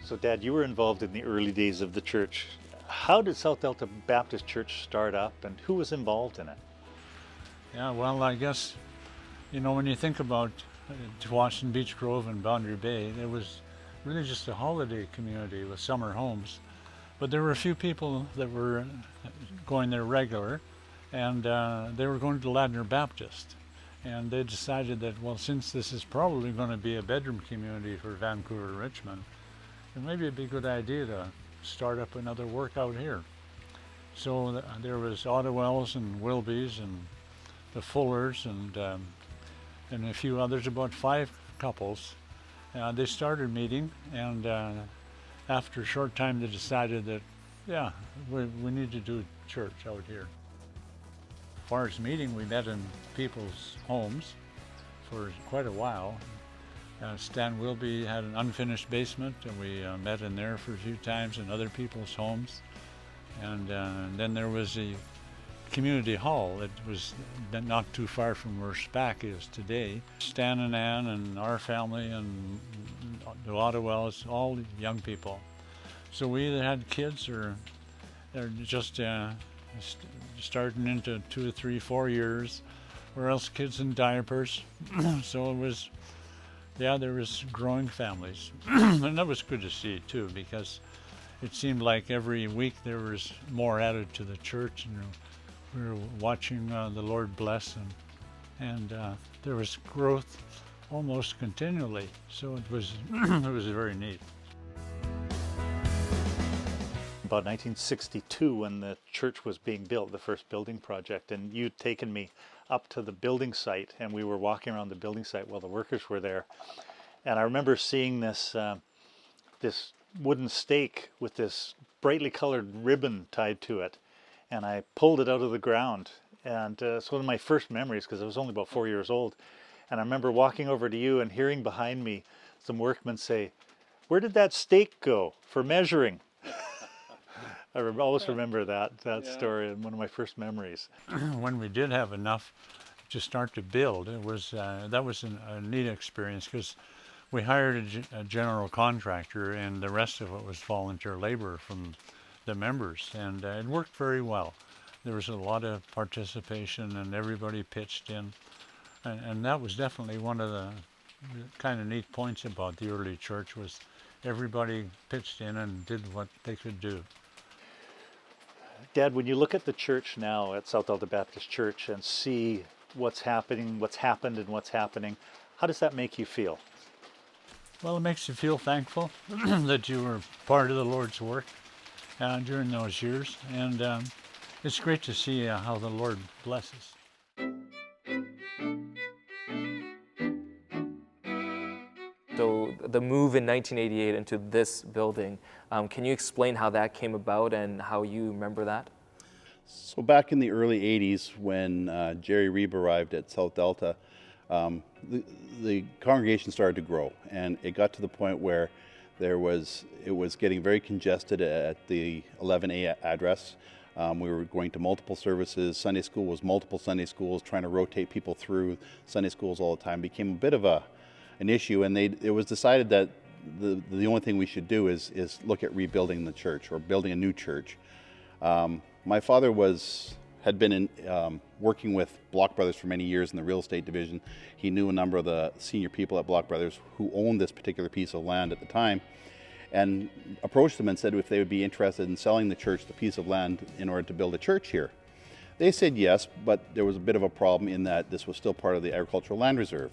So, Dad, you were involved in the early days of the church. How did South Delta Baptist Church start up, and who was involved in it? Yeah, well, I guess, when you think about Washington Beach Grove and Boundary Bay, it was really just a holiday community with summer homes. But there were a few people that were going there regular, and they were going to Ladner Baptist. And they decided that, well, since this is probably going to be a bedroom community for Vancouver Richmond, then maybe it'd be a good idea to start up another work out here. So there was Ottawells and Wilbys and the Fullers and a few others, about 5 couples. They started meeting, and after a short time they decided that, yeah, we need to do church out here. As far as meeting, we met in people's homes for quite a while. Stan Wilby had an unfinished basement, and we met in there for a few times in other people's homes. And then there was a community hall that was not too far from where SPAC is today. Stan and Ann and our family and the Ottawells, all young people. So we either had kids or they're just starting into 2 or 3, 4 years, or else kids in diapers. So it was, there was growing families. And that was good to see too, because it seemed like every week there was more added to the church, and we were watching the Lord bless, and there was growth almost continually. So it was it was very neat. About 1962, when the church was being built, the first building project, and you'd taken me up to the building site, and we were walking around the building site while the workers were there. And I remember seeing this this wooden stake with this brightly colored ribbon tied to it, and I pulled it out of the ground. And it's one of my first memories, because I was only about 4 years old. And I remember walking over to you and hearing behind me some workmen say, "Where did that stake go for measuring?" I always remember that story, and one of my first memories. When we did have enough to start to build, it was that was a neat experience, because we hired a general contractor, and the rest of it was volunteer labor from the members, and it worked very well. There was a lot of participation, and everybody pitched in, and that was definitely one of the kind of neat points about the early church, was everybody pitched in and did what they could do. Dad, when you look at the church now at South Delta Baptist Church and see what's happening, what's happened and what's happening, how does that make you feel? Well, it makes you feel thankful that you were part of the Lord's work during those years, and it's great to see how the Lord blesses. So the move in 1988 into this building, can you explain how that came about and how you remember that? So back in the early 80s, when Jerry Reeb arrived at South Delta, the congregation started to grow, and it got to the point where it was getting very congested at the 11A address. We were going to multiple services. Sunday school was multiple Sunday schools, trying to rotate people through Sunday schools all the time. Became a bit of an issue, and it was decided that the only thing we should do is look at rebuilding the church, or building a new church. My father had been working with Block Brothers for many years in the real estate division. He knew a number of the senior people at Block Brothers who owned this particular piece of land at the time, and approached them and said if they would be interested in selling the church the piece of land in order to build a church here. They said yes, but there was a bit of a problem in that this was still part of the Agricultural Land Reserve.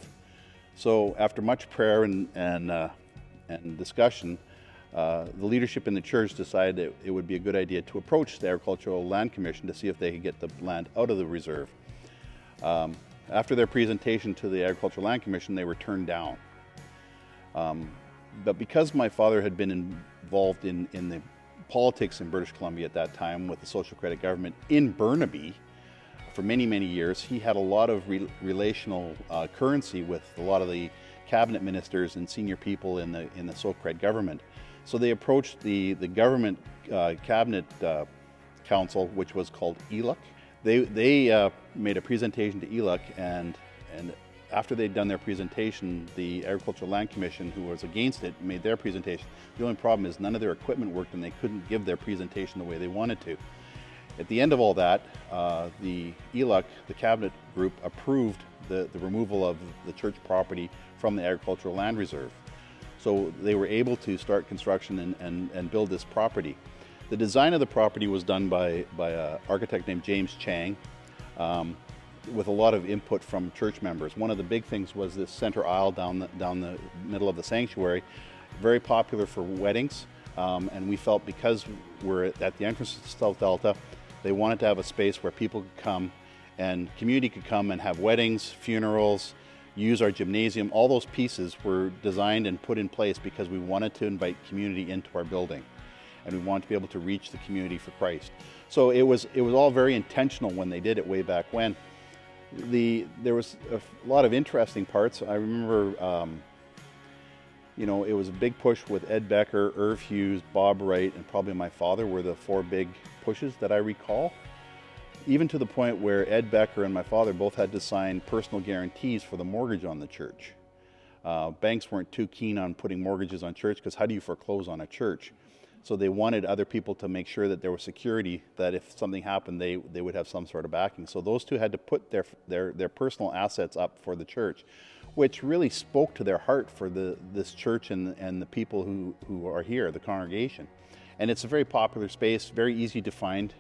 So after much prayer and discussion, the leadership in the church decided that it would be a good idea to approach the Agricultural Land Commission to see if they could get the land out of the reserve. After their presentation to the Agricultural Land Commission, they were turned down. But because my father had been involved in the politics in British Columbia at that time with the Social Credit Government in Burnaby for many, many years, he had a lot of relational currency with a lot of the cabinet ministers and senior people in the Social Credit Government. So they approached the government cabinet council, which was called ELUC. They made a presentation to ELUC and after they'd done their presentation, the Agricultural Land Commission, who was against it, made their presentation. The only problem is none of their equipment worked and they couldn't give their presentation the way they wanted to. At the end of all that, the ELUC, the cabinet group, approved the removal of the church property from the Agricultural Land Reserve. So they were able to start construction and build this property. The design of the property was done by an architect named James Chang, with a lot of input from church members. One of the big things was this center aisle down the middle of the sanctuary, very popular for weddings, and we felt because we're at the entrance to South Delta, they wanted to have a space where people could come and community could come and have weddings, funerals, use our gymnasium. All those pieces were designed and put in place because we wanted to invite community into our building, and we wanted to be able to reach the community for Christ. So it was all very intentional when they did it way back when. There was a lot of interesting parts. I remember, it was a big push with Ed Becker, Irv Hughes, Bob Wright, and probably my father were the four big pushes that I recall. Even to the point where Ed Becker and my father both had to sign personal guarantees for the mortgage on the church. Banks weren't too keen on putting mortgages on church because how do you foreclose on a church? So they wanted other people to make sure that there was security, that if something happened, they would have some sort of backing. So those two had to put their personal assets up for the church, which really spoke to their heart for this church and the people who are here, the congregation. And it's a very popular space, very easy to find.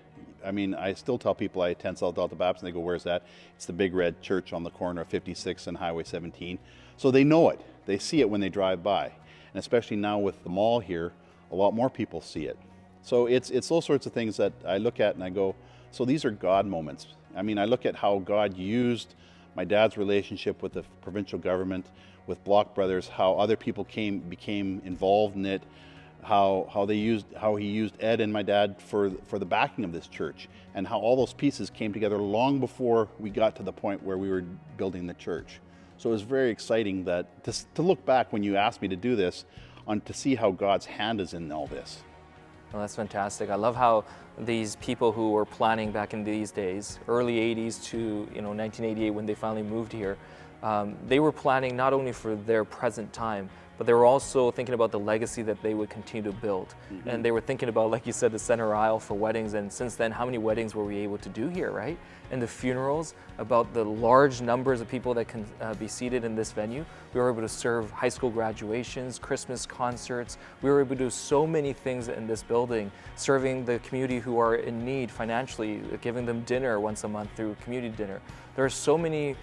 I mean, I still tell people I attend South Delta Baptist, and they go, "Where's that?" It's the big red church on the corner of 56 and Highway 17. So they know it. They see it when they drive by. And especially now with the mall here, a lot more people see it. So it's those sorts of things that I look at and I go, so these are God moments. I mean, I look at how God used my dad's relationship with the provincial government, with Block Brothers, how other people became involved in it, how he used Ed and my dad for the backing of this church, and how all those pieces came together long before we got to the point where we were building the church. So it was very exciting that to look back when you asked me to do this, to see how God's hand is in all this. Well, that's fantastic. I love how these people who were planning back in these days, early 80s to 1988 when they finally moved here, they were planning not only for their present time, but they were also thinking about the legacy that they would continue to build. Mm-hmm. And they were thinking about, like you said, the center aisle for weddings. And since then, how many weddings were we able to do here, right? And the funerals, about the large numbers of people that can be seated in this venue. We were able to serve high school graduations, Christmas concerts. We were able to do so many things in this building, serving the community who are in need financially, giving them dinner once a month through community dinner. There are so many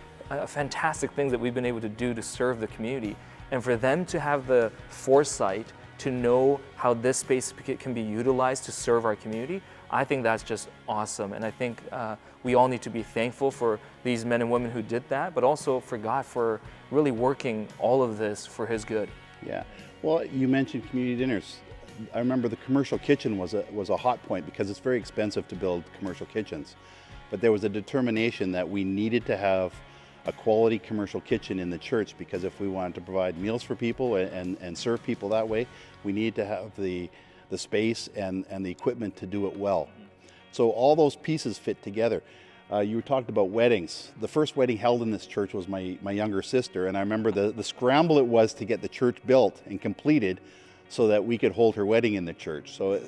fantastic things that we've been able to do to serve the community. And for them to have the foresight to know how this space can be utilized to serve our community, I think that's just awesome. And I think we all need to be thankful for these men and women who did that, but also for God for really working all of this for His good. Yeah. Well, you mentioned community dinners. I remember the commercial kitchen was a hot point because it's very expensive to build commercial kitchens. But there was a determination that we needed to have a quality commercial kitchen in the church, because if we wanted to provide meals for people and serve people that way, we needed to have the space and the equipment to do it well. So all those pieces fit together. You talked about weddings. The first wedding held in this church was my younger sister, and I remember the scramble it was to get the church built and completed so that we could hold her wedding in the church. So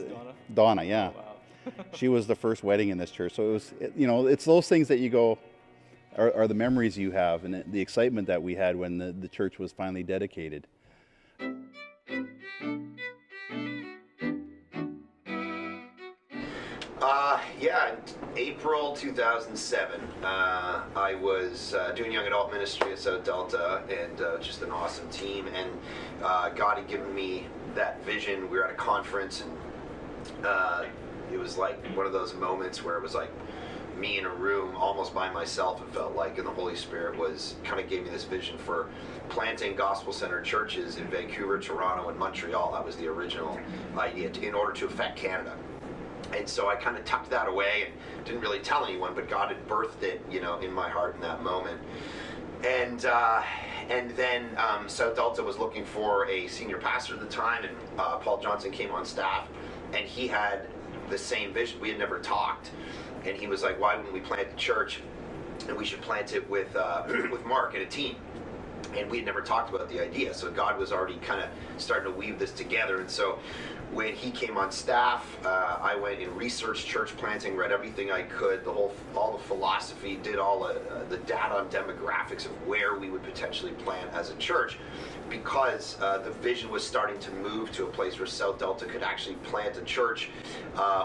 Donna, yeah. Oh, wow. She was the first wedding in this church. So it was, it's those things that you go, are the memories you have and the excitement that we had when the church was finally dedicated. Yeah, in April 2007, I was doing young adult ministry at South Delta, and just an awesome team, and God had given me that vision. We were at a conference, and it was like one of those moments where it was like me in a room almost by myself, it felt like, and the Holy Spirit was kind of gave me this vision for planting gospel-centered churches in Vancouver, Toronto, and Montreal. That was the original idea, in order to affect Canada. And so I kind of tucked that away and didn't really tell anyone, but God had birthed it, in my heart in that moment. And then South Delta was looking for a senior pastor at the time, and Paul Johnson came on staff, and he had the same vision. We had never talked, and he was like, "Why wouldn't we plant the church? And we should plant it with Mark and a team." and we had never talked about the idea, so God was already kind of starting to weave this together. And so when he came on staff, I went and researched church planting, read everything I could, all the philosophy, did all the data on demographics of where we would potentially plant as a church, because the vision was starting to move to a place where South Delta could actually plant a church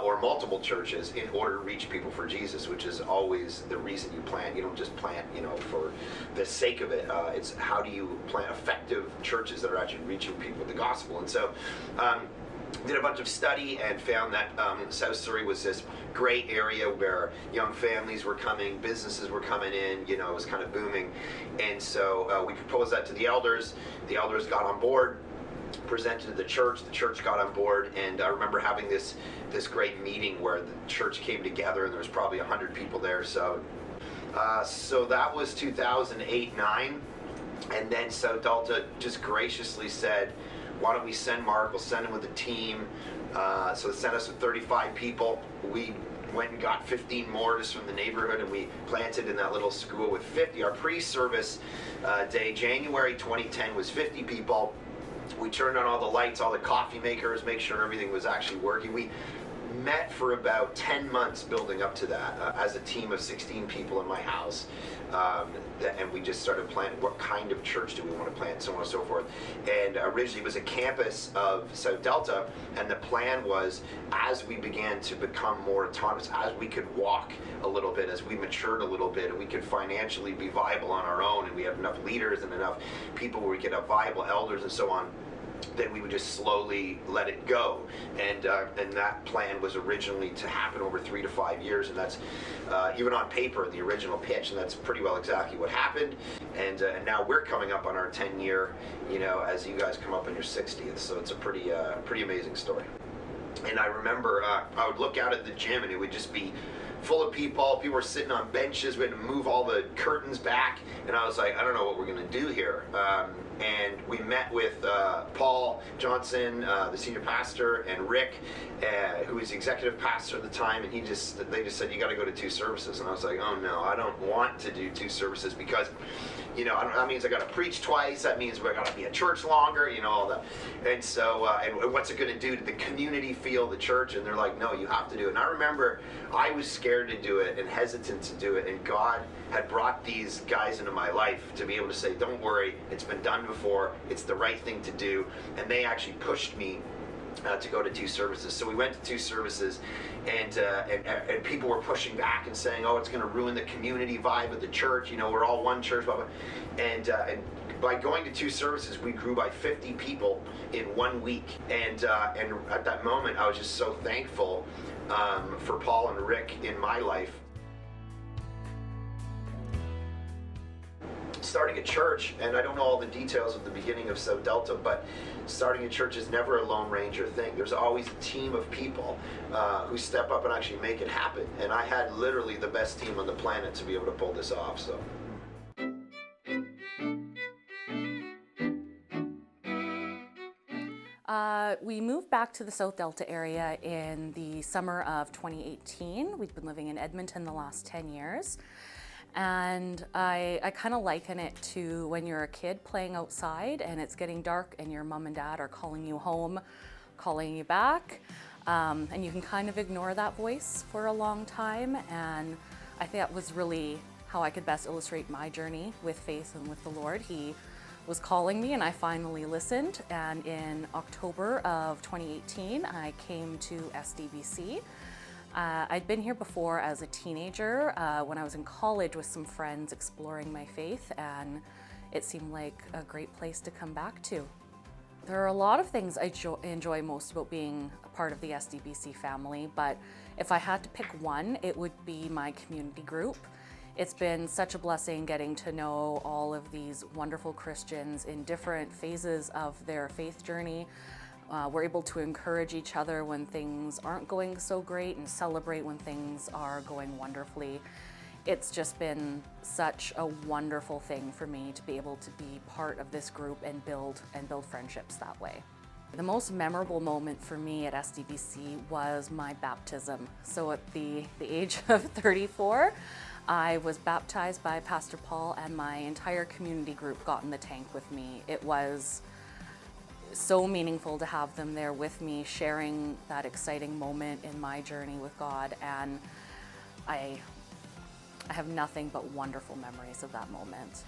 or multiple churches in order to reach people for Jesus, which is always the reason you plant. You don't just plant, for the sake of it. It's how do you plant effective churches that are actually reaching people with the gospel. And so did a bunch of study and found that South Surrey was this great area where young families were coming, businesses were coming in, it was kind of booming. And so we proposed that to the elders. The elders got on board, presented to the church got on board, and I remember having this great meeting where the church came together and there was probably 100 people there. So that was 2008-9, and then South Delta just graciously said, why don't we send Mark? We'll send him with a team. So they sent us with 35 people. We went and got 15 more just from the neighborhood, and we planted in that little school with 50. Our pre-service day, January 2010, was 50 people. We turned on all the lights, all the coffee makers, make sure everything was actually working. We met for about 10 months building up to that as a team of 16 people in my house. And we just started planning what kind of church do we want to plant, so on and so forth. And originally it was a campus of South Delta, and the plan was, as we began to become more autonomous, as we could walk a little bit, as we matured a little bit, and we could financially be viable on our own, and we have enough leaders and enough people where we could have viable elders and so on, then we would just slowly let it go. And that plan was originally to happen over 3 to 5 years, and that's even on paper the original pitch, and that's pretty well exactly what happened. And now we're coming up on our 10-year, as you guys come up on your 60th, so it's a pretty amazing story. And I remember I would look out at the gym and it would just be full of people. People were sitting on benches. We had to move all the curtains back, and I was like, I don't know what we're going to do here. And we met with Paul Johnson, the senior pastor, and Rick, who was executive pastor at the time, and they just said, you got to go to 2 services. And I was like, oh no, I don't want to do 2 services, because that means I got to preach twice. That means we got to be at church longer, all that. And so, and what's it going to do to the community feel the church? And they're like, no, you have to do it. And I remember I was scared to do it and hesitant to do it. And God had brought these guys into my life to be able to say, don't worry, it's been done before. It's the right thing to do. And they actually pushed me to go to 2 services. So we went to 2 services, and people were pushing back and saying, oh, it's going to ruin the community vibe of the church. We're all one church, blah, blah. And by going to 2 services, we grew by 50 people in 1 week. And at that moment, I was just so thankful for Paul and Rick in my life. Starting a church, and I don't know all the details of the beginning of South Delta, but starting a church is never a Lone Ranger thing. There's always a team of people who step up and actually make it happen. And I had literally the best team on the planet to be able to pull this off. So. We moved back to the South Delta area in the summer of 2018. We've been living in Edmonton the last 10 years. And I kind of liken it to when you're a kid playing outside and it's getting dark and your mom and dad are calling you home, calling you back. And you can kind of ignore that voice for a long time. And I think that was really how I could best illustrate my journey with faith and with the Lord. He was calling me and I finally listened. And in October of 2018, I came to SDBC. I'd been here before as a teenager when I was in college with some friends exploring my faith, and it seemed like a great place to come back to. There are a lot of things I enjoy most about being a part of the SDBC family, but if I had to pick one, it would be my community group. It's been such a blessing getting to know all of these wonderful Christians in different phases of their faith journey. We're able to encourage each other when things aren't going so great and celebrate when things are going wonderfully. It's just been such a wonderful thing for me to be able to be part of this group and build friendships that way. The most memorable moment for me at SDBC was my baptism. So at the age of 34, I was baptized by Pastor Paul, and my entire community group got in the tank with me. It was so meaningful to have them there with me, sharing that exciting moment in my journey with God, and I have nothing but wonderful memories of that moment.